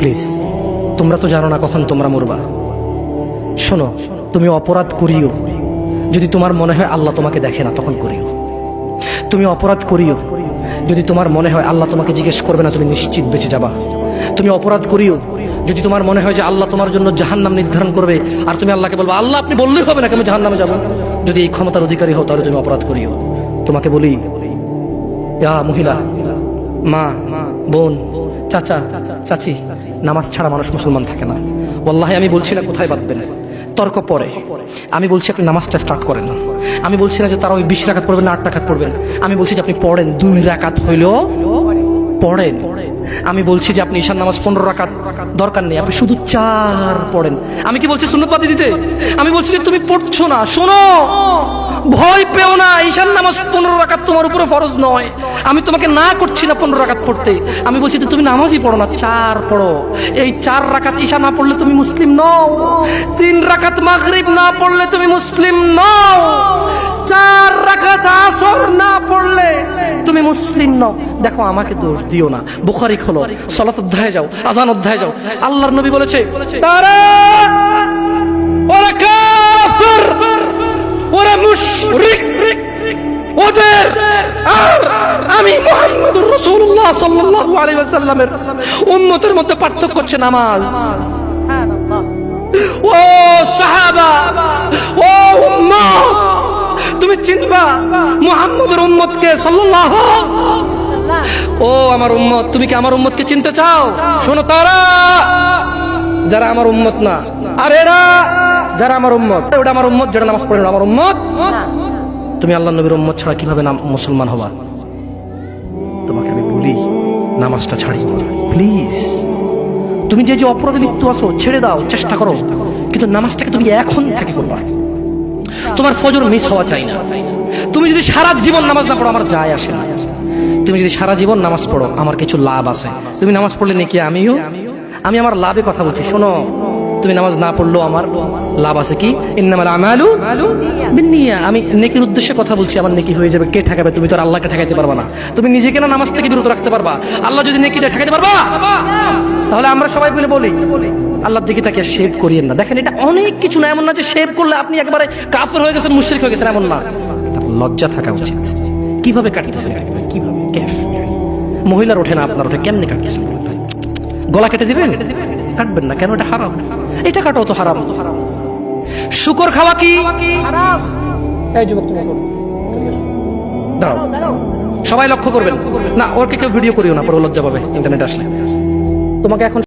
Please, তোমরা তো জানো না কখন তোমরা মরবা। শোনো, তুমি অপরাধ করিও যদি তোমার মনে হয় আল্লাহ তোমাকে দেখে না, তখন করিও। তুমি অপরাধ করিও যদি তোমার মনে হয় আল্লাহ তোমাকে জিজ্ঞেস করবে না, তুমি নিশ্চিত বেঁচে যাবা। তুমি অপরাধ করিও যদি তোমার মনে হয় যে আল্লাহ তোমার জন্য জাহান্নাম নির্ধারণ করবে, আর তুমি আল্লাহকে বলবা আল্লাহ আপনি বললেই হবে না আমি জাহান্নামে যাব। যদি এই ক্ষমতার অধিকারী হও তাহলে তুমি অপরাধ করিও। তোমাকে বলি, ইয়া মহিলা, মা, বোন, চাচা, চাচি, নামাজ ছাড়া মানুষ মুসলমান থাকে না। ওয়াল্লাহি আমি বলছি না কোথায় বাঁধবেন, তর্ক পরে। আমি বলছি আপনি নামাজটা স্টার্ট করেন না। আমি বলছি না যে তারা ওই 20 রাকাত পড়বেন না 8 রাকাত পড়বেন। আমি বলছি যে আপনি পড়েন, 2 রাকাত হইলেও পড়েন। আমি বলছি যে আপনি ঈশার নামাজ 15 রাকাত দরকার নেই, আপনি শুধু 4 পড়েন। আমি কি বলছি সুন্নত বাদ দিতে? আমি বলছি যে তুমি পড়ছো না, শোনো, ভয় পেও না, ঈশার নামাজ 15 রাকাত তোমার উপরে ফরজ নয়। আমি তোমাকে না করছি না 15 রাকাত পড়তে। আমি বলছি যে তুমি নামাজই পড়ো না, 4 পড়ো। এই 4 রাকাত ঈশা না পড়লে তুমি মুসলিম নও। 3 রাকাত মাগরিব না পড়লে তুমি মুসলিম নও। 4 রাকাত আসর না পড়লে তুমি মুসলিম নও। দেখো, আমাকে দোষ দিও না। বুখারী খোলো, সালাত অধ্যায়ে যাও, আযান অধ্যায়ে যাও। আল্লাহর নবী বলেছে তারা ওরা কাফির, ওরা মুশরিক, ওদের আর আমি মুহাম্মদুর রাসূলুল্লাহ সাল্লাল্লাহু আলাইহি ওয়াসাল্লামের উম্মতের মধ্যে পার্থক্য হচ্ছে নামাজ। সুবহানাল্লাহ। ও সাহাবা, ও উম্মত, তুমি চিনবা মুহাম্মদের উম্মতকে সাল্লাল্লাহু আলাইহি ওয়াসাল্লাম। ও আমার উম্মত, তুমি কি আমার উম্মতকে চিনতে চাও? শোনো, তারা যারা আমার উম্মত না, আর এরা যারা আমার উম্মত। ওটা আমার উম্মত যারা নামাজ পড়ে না, আমার উম্মত। তুমি আল্লাহর নবীর উম্মত ছাড়া কিভাবে মুসলমান হবা? তোমাকে আমি বলি, নামাজটা ছাড়ি প্লিজ। তুমি যে যে অপরাধে লিপ্ত আছো ছেড়ে দাও, চেষ্টা করো, কিন্তু নামাজটাকে তুমি এখন থেকে করবা। তোমার ফজর মিস হওয়া চাই না। তুমি যদি সারা জীবন নামাজ না পড়ো, আমার যায় আসে না। তুমি যদি সারা জীবন নামাজ পড়ো, আমার কিছু লাভ আছে। তুমি নামাজ পড়লে নাকি আমি আমার লাভে কথা বলছি। শোনো, তুমি নামাজ না পড়লেও আমার লাভ আছে। কি? ইন্নামাল আমালু বিন্নিয়া। আমি নেকির উদ্দেশ্যে কথা বলছি, আমার নেকি হয়ে যাবে। কে ঠেকাবে? তুমি তো আর আল্লাহকে ঠেকাইতে পারবা না। তুমি নিজেকে না নামাজ থেকে বিরত রাখতে পারবা, আল্লাহ যদি নেকি দেয় ঠেকাইতে পারবা? তাহলে আমরা সবাই বলি আল্লাহর দিকে তাকিয়ে শেভ করিয়েন না। দেখেন, এটা অনেক কিছু না, এমন না যে শেভ করলে আপনি একেবারে কাফের হয়ে গেছেন, মুশরিক হয়ে গেছেন, এমন না। লজ্জা থাকা উচিত। কিভাবে কাটতেছেন? কিভাবে? মহিলার ওঠে না, আপনার ওঠে, কেমনে কাটতেছেন? গলা কেটে দিবেন? কাটবেন না কেন? এটা হারাম। এটা কাটাও তো হারাম। শুকর খাওয়া কি হারাম? এই যুবক, তুমি দাঁড়াও, সবাই লক্ষ্য করবেন না, ওকে কেউ ভিডিও করিও না, পরে লজ্জা পাবে ইন্টারনেট আসলে। তোমাকে এখন